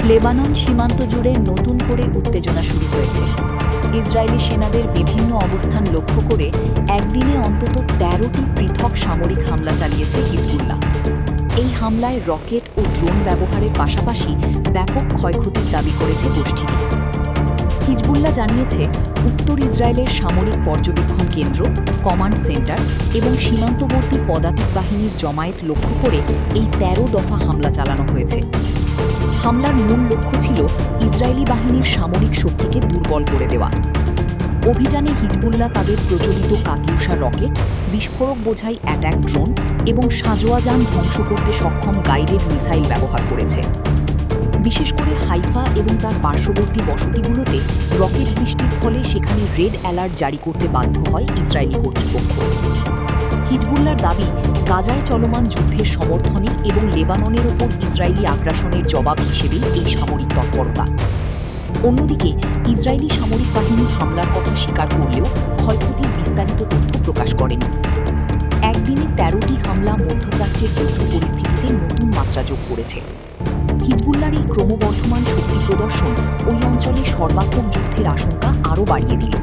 Lebanon সীমান্ত জুড়ে নতুন করে উত্তেজনা শুরু হয়েছে। ইসরায়েলি সেনাদের বিভিন্ন অবস্থান লক্ষ্য করে একদিনে অন্তত ১৩টি পৃথক সামরিক হামলা চালিয়েছে হিজবুল্লাহ। এই হামলায় রকেট ও ড্রোন ব্যবহারের পাশাপাশি ব্যাপক ক্ষয়ক্ষতির দাবি করেছে গোষ্ঠীটি। হিজবুল্লাহ জানিয়েছে, উত্তর ইসরায়েলের সামরিক পর্যবেক্ষণ কেন্দ্র, কমান্ড সেন্টার এবং সীমান্তবর্তী পদাতিক বাহিনীর জমায়েত লক্ষ্য করে এই ১৩ দফা হামলা চালানো হয়েছে। হামলার মূল লক্ষ্য ছিল ইসরায়েলি বাহিনীর সামরিক শক্তিকে দুর্বল করে দেওয়া। অভিযানে হিজবুল্লাহ তাদের প্রচলিত কাতিউষা রকেট, বিস্ফোরক বোঝাই অ্যাটাক ড্রোন এবং সাঁজোয়া যান ধ্বংস করতে সক্ষম গাইডেড মিসাইল ব্যবহার করেছে। বিশেষ করে হাইফা এবং তার পার্শ্ববর্তী বসতিগুলোতে রকেট বৃষ্টির ফলে সেখানে রেড অ্যালার্ট জারি করতে বাধ্য হয় ইসরায়েলি কর্তৃপক্ষ। হিজবুল্লাহর দাবি, গাজায় চলমান যুদ্ধের সমর্থনে এবং লেবাননের ওপর ইসরায়েলি আগ্রাসনের জবাব হিসেবেই এই সামরিক তৎপরতা। অন্যদিকে ইসরায়েলি সামরিক বাহিনী হামলার কথা স্বীকার করলেও ক্ষয়ক্ষতির বিস্তারিত তথ্য প্রকাশ করেনি। একদিনে ১৩টি হামলা মধ্যপ্রাচ্যের যুদ্ধ পরিস্থিতিতে নতুন মাত্রা যোগ করেছে। হিজবুল্লাহর এই ক্রমবর্ধমান শক্তি প্রদর্শন ওই অঞ্চলে সর্বাত্মক যুদ্ধের আশঙ্কা আরও বাড়িয়ে দিল।